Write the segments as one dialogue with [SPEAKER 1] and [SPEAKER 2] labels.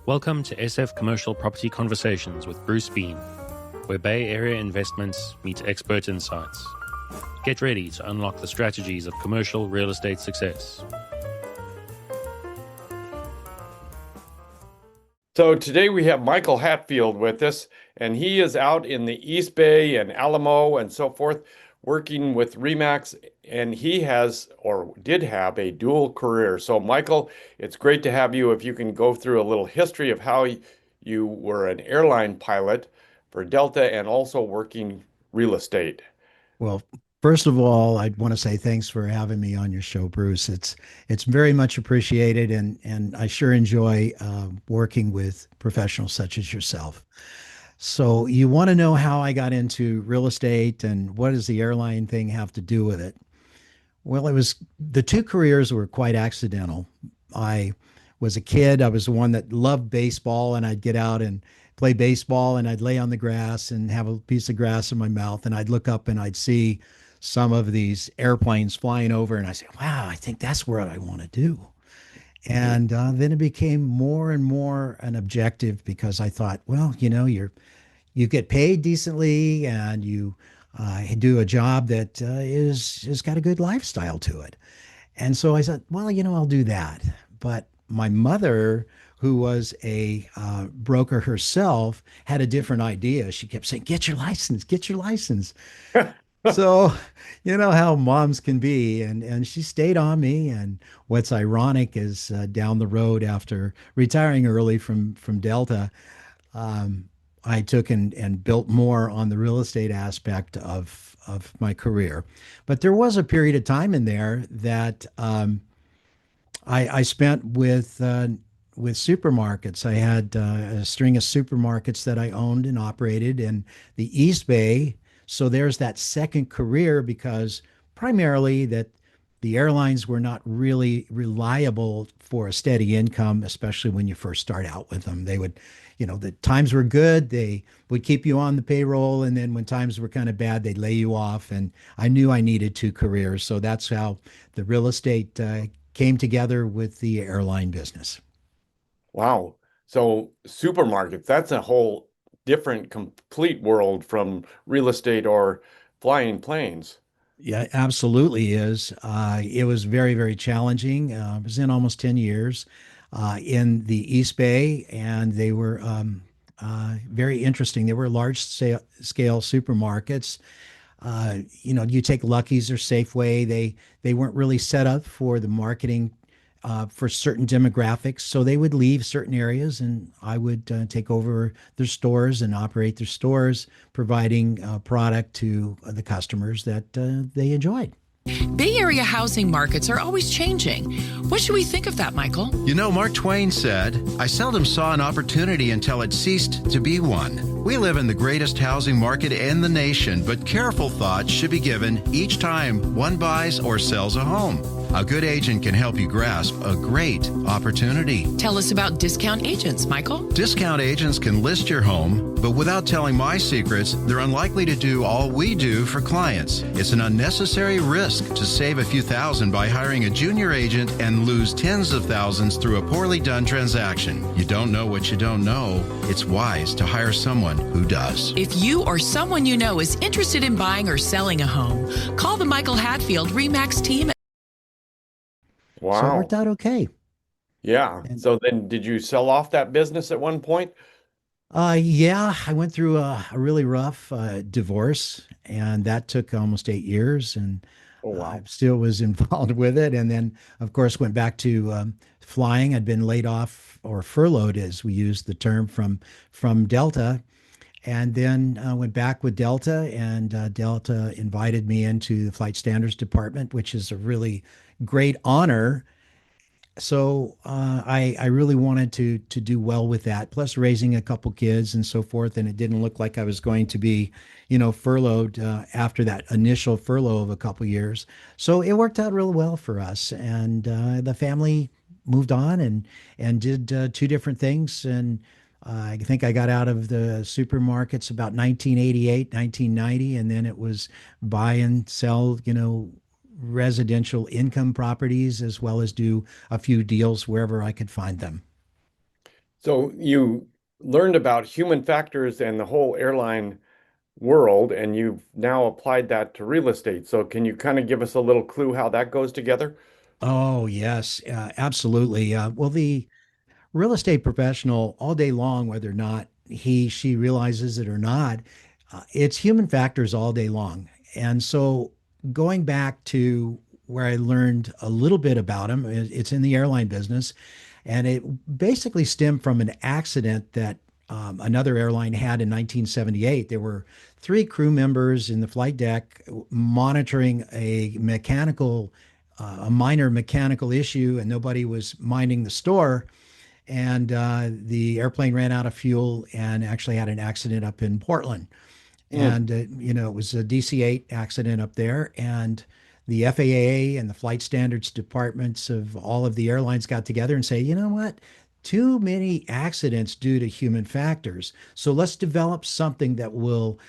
[SPEAKER 1] Welcome to SF Commercial Property Conversations with Bruce Bean, where Bay Area investments meet expert insights. Get ready to unlock the strategies of commercial real estate success.
[SPEAKER 2] So today we have Michael Hatfield with us, and he is out in the East Bay and Alamo and so forth, working with RE/MAX, and he has or did have a dual career. So Michael, it's great to have you. If you can go through a little history of how you were an airline pilot for Delta and also working real estate.
[SPEAKER 3] Well, first of all, I'd want to say thanks for having me on your show, Bruce. It's very much appreciated, and I sure enjoy working with professionals such as yourself. So you want to know how I got into real estate and what does the airline thing have to do with it? Well, the two careers were quite accidental. I was a kid. I was the one that loved baseball, and I'd get out and play baseball, and I'd lay on the grass and have a piece of grass in my mouth, and I'd look up and I'd see some of these airplanes flying over, and I say, wow, I think that's what I want to do. And then it became more and more an objective because I thought, well, you get paid decently, and you do a job that is got a good lifestyle to it. And so I said, well, I'll do that. But my mother, who was a broker herself, had a different idea. She kept saying, get your license, get your license. So, you know how moms can be, and she stayed on me. And what's ironic is down the road, after retiring early from Delta, I took and built more on the real estate aspect of my career. But there was a period of time in there that I spent with supermarkets. I had a string of supermarkets that I owned and operated in the East Bay. So there's that second career, because primarily that the airlines were not really reliable for a steady income, especially when you first start out with them. They would, the times were good, they would keep you on the payroll. And then when times were kind of bad, they'd lay you off. And I knew I needed two careers. So that's how the real estate came together with the airline business.
[SPEAKER 2] Wow. So supermarkets, that's a whole different, complete world from real estate or flying planes.
[SPEAKER 3] Yeah, absolutely is. It was very, very challenging. I was in almost 10 years in the East Bay, and they were very interesting. They were large scale supermarkets. You take Lucky's or Safeway, they weren't really set up for the marketing for certain demographics. So they would leave certain areas, and I would take over their stores and operate their stores, providing product to the customers that they enjoyed.
[SPEAKER 4] Bay Area housing markets are always changing. What should we think of that, Michael?
[SPEAKER 5] Mark Twain said, I seldom saw an opportunity until it ceased to be one. We live in the greatest housing market in the nation, but careful thought should be given each time one buys or sells a home. A good agent can help you grasp a great opportunity.
[SPEAKER 4] Tell us about discount agents, Michael.
[SPEAKER 5] Discount agents can list your home, but without telling my secrets, they're unlikely to do all we do for clients. It's an unnecessary risk to save a few thousand by hiring a junior agent and lose tens of thousands through a poorly done transaction. You don't know what you don't know. It's wise to hire someone who does.
[SPEAKER 4] If you or someone you know is interested in buying or selling a home, call the Michael Hatfield RE/MAX team.
[SPEAKER 2] Wow.
[SPEAKER 3] So it worked out okay.
[SPEAKER 2] Yeah. So then did you sell off that business at one point?
[SPEAKER 3] Yeah, I went through a really rough divorce, and that took almost 8 years, and I still was involved with it. And then, of course, went back to flying. I'd been laid off, or furloughed, as we use the term, from Delta, and then went back with Delta, and Delta invited me into the Flight Standards Department, which is a really great honor. So I really wanted to do well with that, plus raising a couple kids and so forth. And it didn't look like I was going to be, furloughed after that initial furlough of a couple years. So it worked out real well for us. And the family moved on and did two different things. And I think I got out of the supermarkets about 1988, 1990. And then it was buy and sell, residential income properties, as well as do a few deals wherever I could find them.
[SPEAKER 2] So you learned about human factors and the whole airline world, and you've now applied that to real estate. So can you kind of give us a little clue how that goes together?
[SPEAKER 3] Oh, yes, absolutely. Well, the real estate professional all day long, whether or not she realizes it or not, it's human factors all day long. And so going back to where I learned a little bit about him, it's in the airline business. And it basically stemmed from an accident that another airline had in 1978. There were three crew members in the flight deck monitoring a minor mechanical issue, and nobody was minding the store. And the airplane ran out of fuel and actually had an accident up in Portland.
[SPEAKER 2] Mm.
[SPEAKER 3] And, it was a DC-8 accident up there. And the FAA and the flight standards departments of all of the airlines got together and say, you know what? Too many accidents due to human factors. So let's develop something that will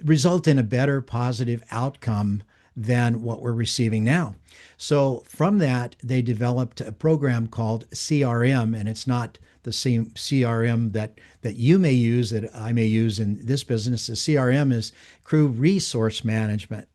[SPEAKER 3] result in a better positive outcome than what we're receiving now. So from that, they developed a program called CRM, and it's not the same CRM that you may use, that I may use in this business. The CRM is Crew Resource Management.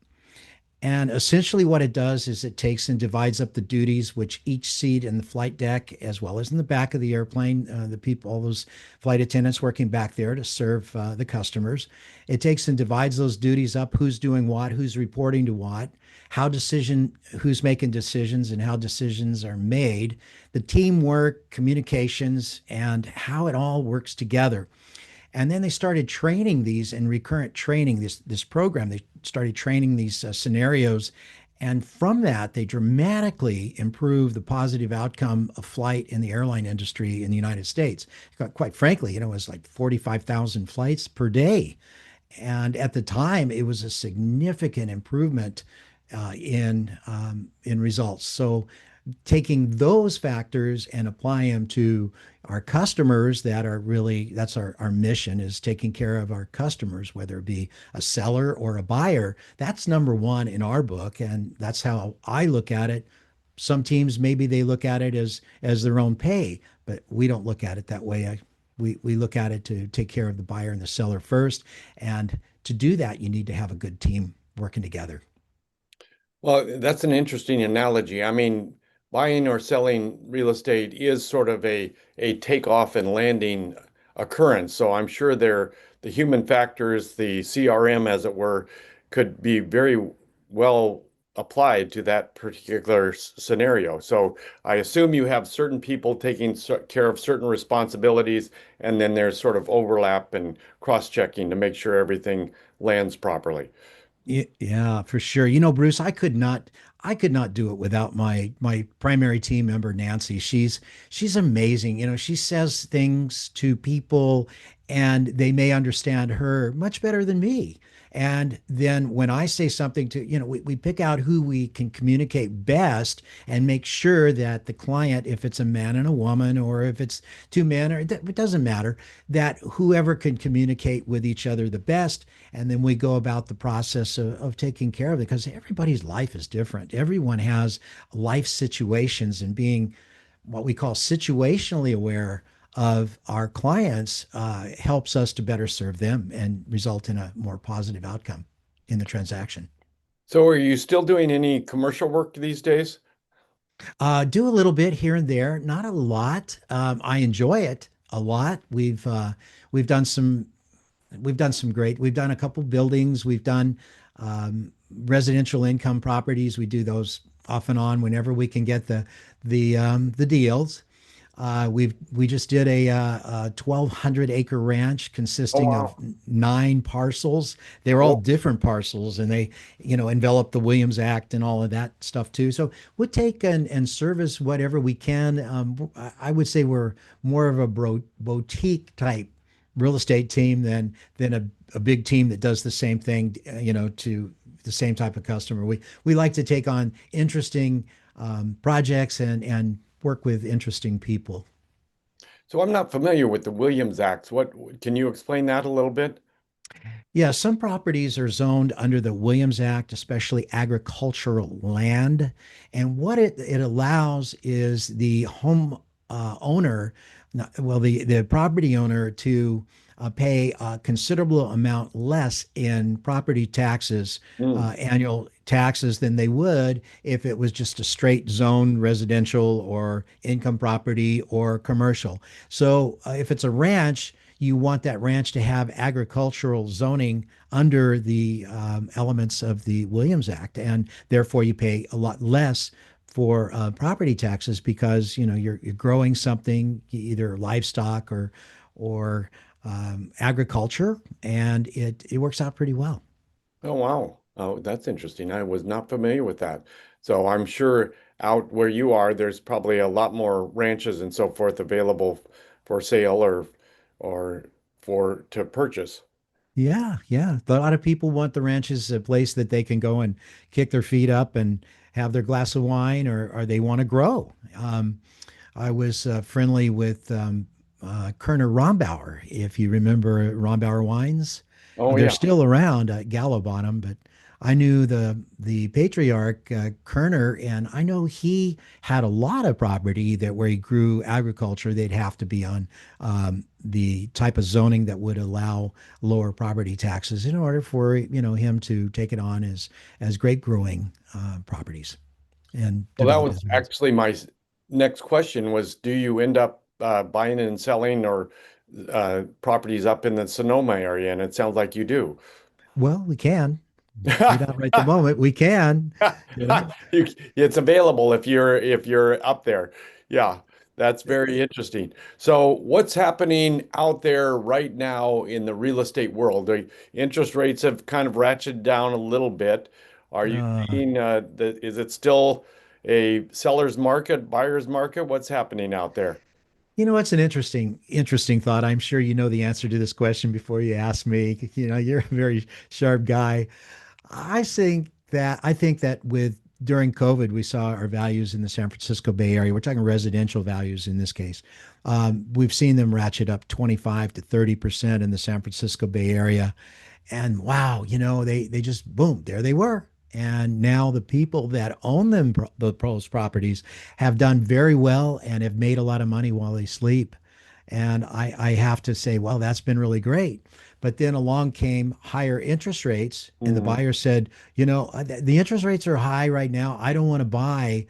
[SPEAKER 3] And essentially, what it does is it takes and divides up the duties, which each seat in the flight deck, as well as in the back of the airplane, the people, all those flight attendants working back there to serve the customers. It takes and divides those duties up: who's doing what, who's reporting to what, who's making decisions, and how decisions are made, the teamwork, communications, and how it all works together. And then they started training these in recurrent training, this program. They started training these scenarios. And from that, they dramatically improved the positive outcome of flight in the airline industry in the United States. Quite frankly, it was like 45,000 flights per day. And at the time, it was a significant improvement in results. So taking those factors and applying them to our customers, that's our mission, is taking care of our customers, whether it be a seller or a buyer. That's number one in our book, and that's how I look at it. Some teams, maybe they look at it as their own pay, but we don't look at it that way. We look at it to take care of the buyer and the seller first, and to do that, you need to have a good team working together.
[SPEAKER 2] Well, that's an interesting analogy. I mean, buying or selling real estate is sort of a takeoff and landing occurrence. So I'm sure the human factors, the CRM, as it were, could be very well applied to that particular scenario. So I assume you have certain people taking care of certain responsibilities, and then there's sort of overlap and cross-checking to make sure everything lands properly.
[SPEAKER 3] Yeah, for sure. Bruce, I could not do it without my primary team member, Nancy. She's amazing. She says things to people and they may understand her much better than me. And then when I say something we pick out who we can communicate best and make sure that the client, if it's a man and a woman, or if it's two men, or it doesn't matter, that whoever can communicate with each other the best. And then we go about the process of taking care of it, because everybody's life is different. Everyone has life situations, and being what we call situationally aware of our clients helps us to better serve them and result in a more positive outcome in the transaction.
[SPEAKER 2] So are you still doing any commercial work these days?
[SPEAKER 3] Do a little bit here and there, not a lot. I enjoy it a lot. We've done some great. We've done a couple buildings. We've done residential income properties. We do those off and on whenever we can get the deals. We just did a 1,200 acre ranch consisting
[SPEAKER 2] Wow.
[SPEAKER 3] of 9 parcels. They're all different parcels, and they, envelop the Williams Act and all of that stuff too. So we'll take and service whatever we can. I would say we're more of a boutique type real estate team than a big team that does the same thing, to the same type of customer. We like to take on interesting projects and work with interesting people.
[SPEAKER 2] So I'm not familiar with the Williams Acts. What can you explain that a little bit?
[SPEAKER 3] Yeah, some properties are zoned under the Williams Act, especially agricultural land. And what it allows is the owner, the property owner to pay a considerable amount less in property taxes,
[SPEAKER 2] Mm.
[SPEAKER 3] annual taxes, than they would if it was just a straight zone residential or income property or commercial. So if it's a ranch, you want that ranch to have agricultural zoning under the elements of the Williams Act, and therefore you pay a lot less for property taxes because you're growing something, either livestock or agriculture, and it works out pretty well.
[SPEAKER 2] Oh, wow. Oh, that's interesting. I was not familiar with that. So I'm sure out where you are, there's probably a lot more ranches and so forth available for sale or for to purchase.
[SPEAKER 3] Yeah, yeah. A lot of people want the ranch as a place that they can go and kick their feet up and have their glass of wine, or they want to grow. I was friendly with Kerner Rombauer, if you remember Rombauer wines.
[SPEAKER 2] Oh,
[SPEAKER 3] They're
[SPEAKER 2] yeah.
[SPEAKER 3] still around at Gallo Bottom, but I knew the patriarch Kerner, and I know he had a lot of property that where he grew agriculture. They'd have to be on the type of zoning that would allow lower property taxes in order for him to take it on as grape growing properties and
[SPEAKER 2] Well, that
[SPEAKER 3] develop
[SPEAKER 2] was
[SPEAKER 3] his wines.
[SPEAKER 2] actually my next question was, do you end up buying and selling or properties up in the Sonoma area? And it sounds like you do.
[SPEAKER 3] Well, we can. Maybe not right the moment. We can. You know?
[SPEAKER 2] It's available if you're up there. Yeah, that's very interesting. So what's happening out there right now in the real estate world? The interest rates have kind of ratcheted down a little bit. Are you
[SPEAKER 3] Uh,
[SPEAKER 2] seeing is it still a seller's market, buyer's market? What's happening out there?
[SPEAKER 3] It's an interesting thought. I'm sure you know the answer to this question before you ask me. You're a very sharp guy. I think that with during COVID, we saw our values in the San Francisco Bay Area. We're talking residential values in this case. We've seen them ratchet up 25 to 30% in the San Francisco Bay Area. And wow, they just boom, there they were. And now the people that own those properties have done very well and have made a lot of money while they sleep. And I have to say, well, that's been really great. But then along came higher interest rates, and the
[SPEAKER 2] Mhm.
[SPEAKER 3] buyer said, the interest rates are high right now. I don't want to buy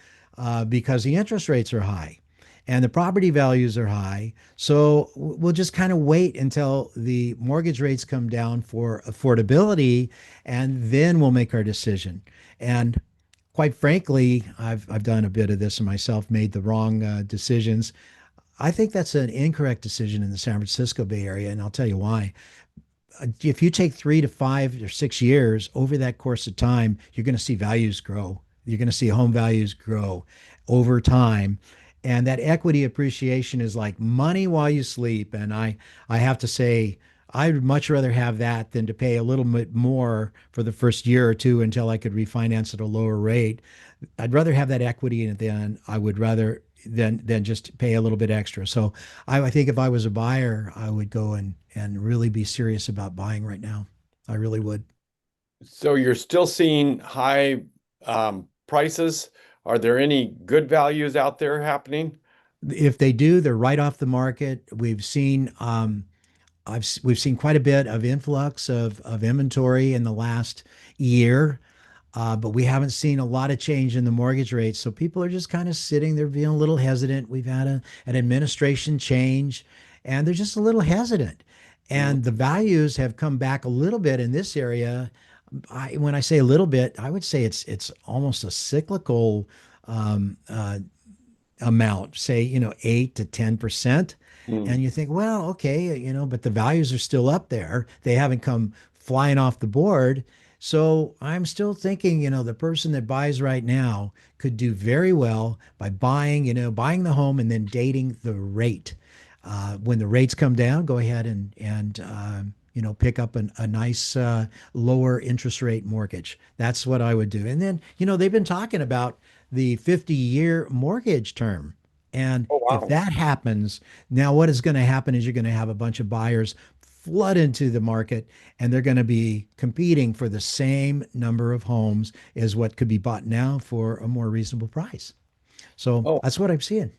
[SPEAKER 3] because the interest rates are high and the property values are high. So we'll just kind of wait until the mortgage rates come down for affordability, and then we'll make our decision. And quite frankly, I've done a bit of this myself, made the wrong decisions. I think that's an incorrect decision in the San Francisco Bay Area, and I'll tell you why. If you take 3 to 5 or 6 years over that course of time, you're going to see values grow. You're going to see home values grow over time. And that equity appreciation is like money while you sleep. And I have to say, I'd much rather have that than to pay a little bit more for the first year or two until I could refinance at a lower rate. I'd rather have that equity than I would rather than just pay a little bit extra. So I think if I was a buyer, I would go and really be serious about buying right now. I really would.
[SPEAKER 2] So you're still seeing high prices. Are there any good values out there happening?
[SPEAKER 3] If they do, they're right off the market. We've seen quite a bit of influx of inventory in the last year, but we haven't seen a lot of change in the mortgage rates. So people are just kind of sitting there being a little hesitant. We've had an administration change, and they're just a little hesitant.
[SPEAKER 2] Mm.
[SPEAKER 3] And the values have come back a little bit in this area. When I say a little bit, I would say it's almost a cyclical um, uh, amount, say, 8 to 10%.
[SPEAKER 2] Mm.
[SPEAKER 3] And you think, well, okay, but the values are still up there. They haven't come flying off the board. So I'm still thinking, the person that buys right now could do very well by buying the home and then dating the rate. When the rates come down, go ahead and pick up a nice lower interest rate mortgage. That's what I would do. And then, they've been talking about the 50-year mortgage term. And
[SPEAKER 2] Oh,
[SPEAKER 3] if
[SPEAKER 2] wow.
[SPEAKER 3] that happens, now what is going to happen is you're going to have a bunch of buyers flood into the market, and they're going to be competing for the same number of homes as what could be bought now for a more reasonable price. So
[SPEAKER 2] Oh,
[SPEAKER 3] that's what I'm seeing.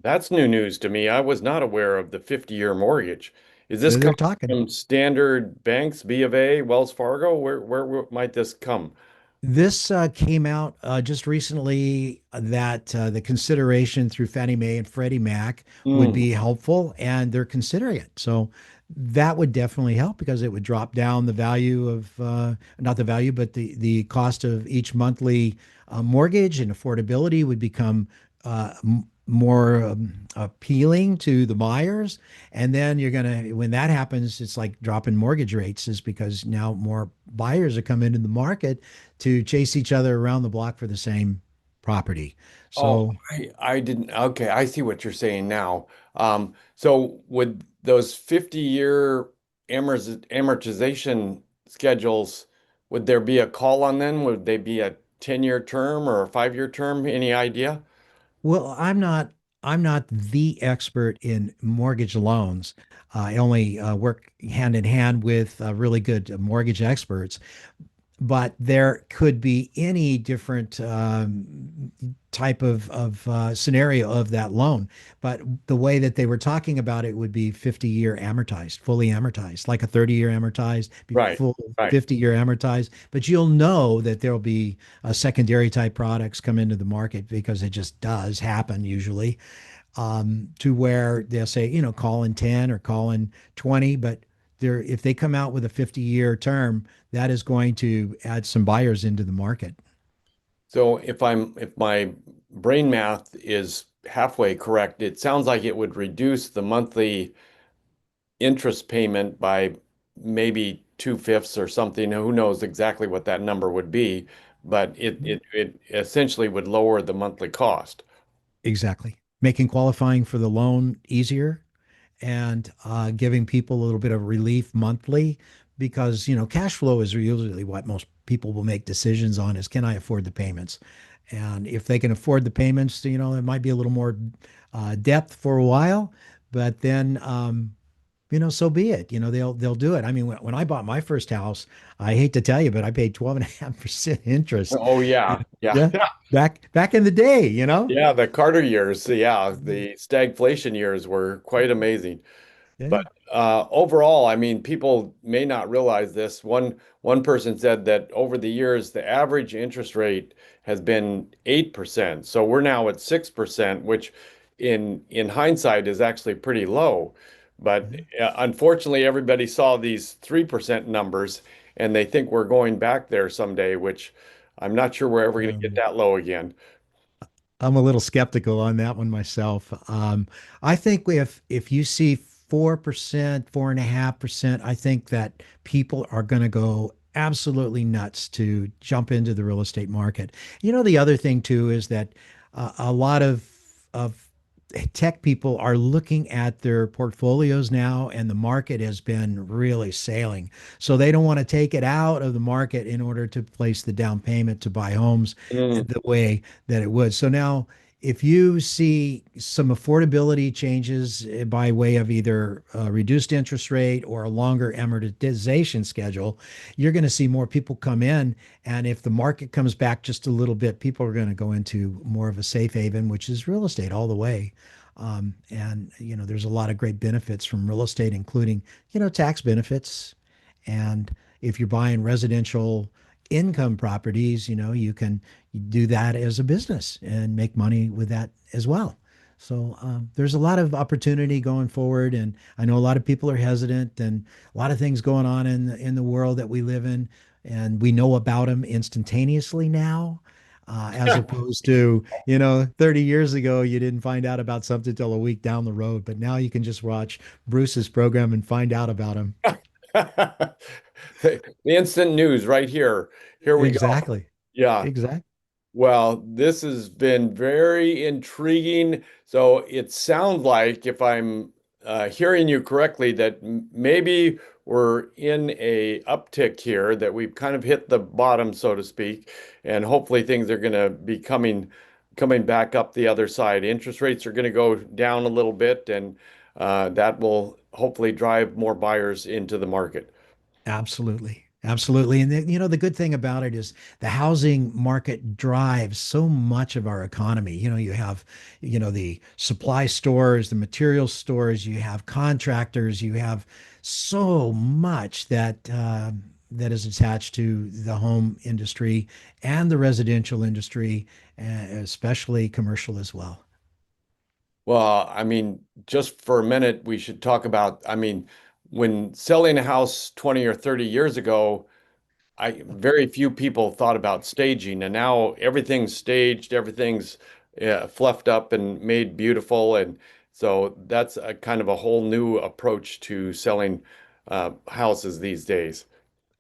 [SPEAKER 2] That's new news to me. I was not aware of the 50-year mortgage. Is this
[SPEAKER 3] They're
[SPEAKER 2] coming
[SPEAKER 3] talking.
[SPEAKER 2] from standard banks, B of A, Wells Fargo? Where might this come?
[SPEAKER 3] This came out just recently that the consideration through Fannie Mae and Freddie Mac would
[SPEAKER 2] Mm,
[SPEAKER 3] be helpful, and they're considering it. So that would definitely help because it would drop down the value of not the value, but the cost of each monthly mortgage, and affordability would become more appealing to the buyers. And then when that happens, it's like dropping mortgage rates, is because now more buyers are coming into the market to chase each other around the block for the same property.
[SPEAKER 2] oh,
[SPEAKER 3] So,
[SPEAKER 2] I didn't. Okay, I see what you're saying now. So would those 50-year amortization schedules, would there be a call on them? Would they be a 10-year term or a 5-year term? Any idea?
[SPEAKER 3] well, I'm not the expert in mortgage loans. I only work hand in hand with really good mortgage experts, but there could be any different type of scenario of that loan. But the way that they were talking about it would be 50-year amortized, fully amortized, like a 30-year amortized, be
[SPEAKER 2] Right,
[SPEAKER 3] full
[SPEAKER 2] right.
[SPEAKER 3] 50-year amortized. But you'll know that there'll be secondary type products come into the market because it just does happen usually, to where they'll say, call in 10 or call in 20, but if they come out with a 50-year term, that is going to add some buyers into the market.
[SPEAKER 2] So if my brain math is halfway correct, it sounds like it would reduce the monthly interest payment by maybe 2/5 or something. Who knows exactly what that number would be, but it essentially would lower the monthly cost.
[SPEAKER 3] Exactly. Making qualifying for the loan easier, and giving people a little bit of relief monthly, because cash flow is usually what most people will make decisions on, is, can I afford the payments? And if they can afford the payments, it might be a little more depth for a while, but then so be it. They'll do it. I mean, when I bought my first house, I hate to tell you, but I paid 12.5% interest.
[SPEAKER 2] Oh yeah, yeah,
[SPEAKER 3] Yeah, back in the day.
[SPEAKER 2] yeah. The Carter years, yeah, the stagflation years were quite amazing.
[SPEAKER 3] Yeah.
[SPEAKER 2] But overall, I mean, people may not realize this. One person said that over the years, the average interest rate has been 8%. So we're now at 6%, which in hindsight is actually pretty low. But
[SPEAKER 3] Yeah.
[SPEAKER 2] unfortunately, everybody saw these 3% numbers and they think we're going back there someday, which I'm not sure we're ever going to get
[SPEAKER 3] Um,
[SPEAKER 2] that low again.
[SPEAKER 3] I'm a little skeptical on that one myself. I think if you see 4%, 4.5%, I think that people are going to go absolutely nuts to jump into the real estate market. The other thing too is that a lot of tech people are looking at their portfolios now, and the market has been really sailing. So they don't want to take it out of the market in order to place the down payment to buy homes
[SPEAKER 2] Mm,
[SPEAKER 3] the way that it would. So now, if you see some affordability changes by way of either a reduced interest rate or a longer amortization schedule, you're going to see more people come in. And if the market comes back just a little bit, people are going to go into more of a safe haven, which is real estate all the way. And there's a lot of great benefits from real estate, including tax benefits. And if you're buying residential income properties, you can do that as a business and make money with that as well. So there's a lot of opportunity going forward, and I know a lot of people are hesitant, and a lot of things going on in the world that we live in, and we know about them instantaneously now, as opposed to 30 years ago, you didn't find out about something till a week down the road, but now you can just watch Bruce's program and find out about them.
[SPEAKER 2] The instant news right here. Here we go.
[SPEAKER 3] Exactly.
[SPEAKER 2] Yeah.
[SPEAKER 3] Exactly.
[SPEAKER 2] Well, this has been very intriguing. So it sounds like, if I'm hearing you correctly, that maybe we're in a uptick here, that we've kind of hit the bottom, so to speak, and hopefully things are going to be coming back up the other side. Interest rates are going to go down a little bit, and that will hopefully drive more buyers into the market.
[SPEAKER 3] Absolutely. Absolutely. And the good thing about it is the housing market drives so much of our economy. You have, the supply stores, the material stores, you have contractors, you have so much that is attached to the home industry and the residential industry, especially commercial as well.
[SPEAKER 2] Well, just for a minute, we should talk about, when selling a house 20 or 30 years ago, very few people thought about staging, and now everything's staged, everything's fluffed up and made beautiful. And so that's a kind of a whole new approach to selling houses these days.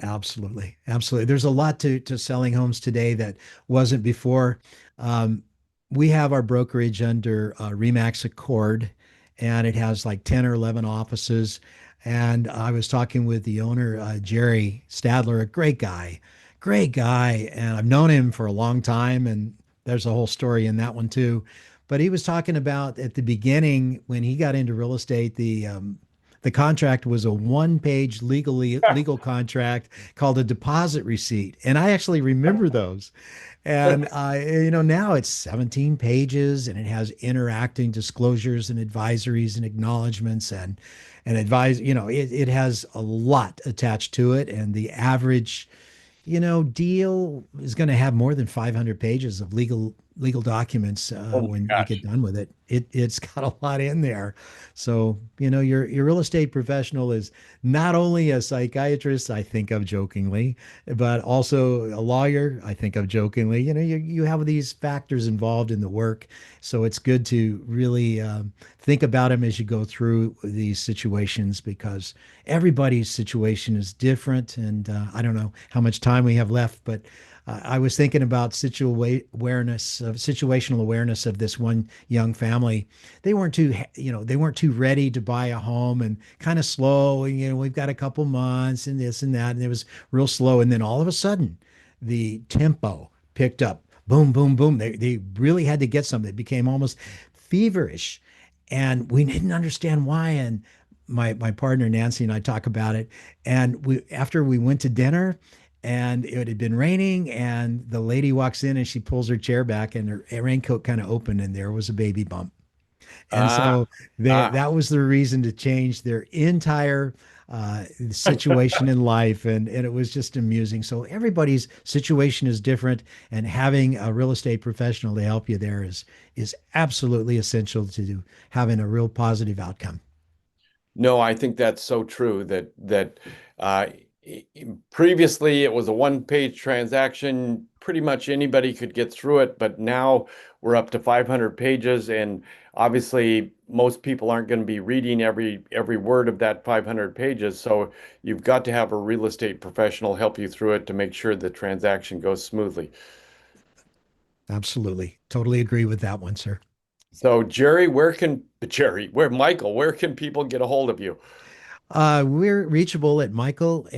[SPEAKER 3] Absolutely. Absolutely. There's a lot to selling homes today that wasn't before. Um, we have our brokerage under Remax Accord, and it has like 10 or 11 offices. And I was talking with the owner, Jerry Stadler, a great guy. And I've known him for a long time. And there's a whole story in that one too. But he was talking about at the beginning when he got into real estate, the contract was a one-page legal contract called a deposit receipt, and I actually remember those. And now it's 17 pages, and it has interacting disclosures and advisories and acknowledgments and advise. It has a lot attached to it, and the average deal is going to have more than 500 pages of legal documents when you get done with it. It's got a lot in there. So, your real estate professional is not only a psychiatrist, I think of jokingly, but also a lawyer, I think of jokingly. You have these factors involved in the work. So it's good to really think about them as you go through these situations, because everybody's situation is different. And I don't know how much time we have left, but I was thinking about situational awareness of this one young family. They weren't too ready to buy a home, and kind of slow. We've got a couple months and this and that, and it was real slow. And then all of a sudden, the tempo picked up. Boom, boom, boom. They really had to get something. It became almost feverish, and we didn't understand why. And my partner Nancy and I talk about it. And after we went to dinner, and it had been raining, and the lady walks in and she pulls her chair back, and her raincoat kind of opened, and there was a baby bump. And so that was the reason to change their entire situation in life. And it was just amusing. So everybody's situation is different, and having a real estate professional to help you there is absolutely essential to having a real positive outcome.
[SPEAKER 2] No, I think that's so true that previously it was a one-page transaction. Pretty much anybody could get through it, but now we're up to 500 pages, and obviously most people aren't going to be reading every word of that 500 pages. So you've got to have a real estate professional help you through it to make sure the transaction goes smoothly.
[SPEAKER 3] Absolutely. Totally agree with that one, sir.
[SPEAKER 2] So Michael, where can people get a hold of you?
[SPEAKER 3] We're reachable at Michael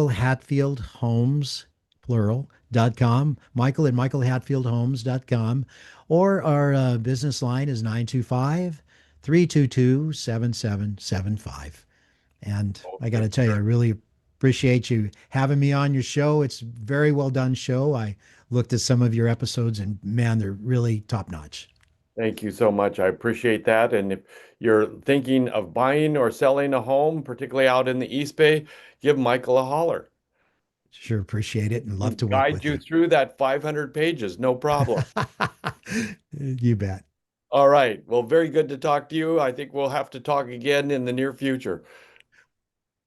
[SPEAKER 3] Hatfield Homes, plural.com, Michael at michaelhatfieldhomes.com, or our business line is 925-322-7775. And I got to tell you, I really appreciate you having me on your show. It's a very well done show. I looked at some of your episodes, and man, they're really top notch.
[SPEAKER 2] Thank you so much. I appreciate that. And if you're thinking of buying or selling a home, particularly out in the East Bay, give Michael a holler.
[SPEAKER 3] Sure, appreciate it, and love to work
[SPEAKER 2] guide
[SPEAKER 3] with
[SPEAKER 2] you through that 500 pages. No problem.
[SPEAKER 3] You bet.
[SPEAKER 2] All right. Well, very good to talk to you. I think we'll have to talk again in the near future.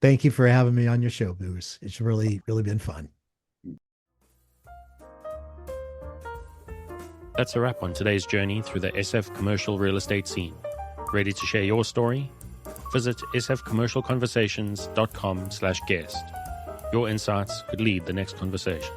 [SPEAKER 3] Thank you for having me on your show, Bruce. It's really, really been fun.
[SPEAKER 1] That's a wrap on today's journey through the SF commercial real estate scene. Ready to share your story? Visit sfcommercialconversations.com/guest. Your insights could lead the next conversation.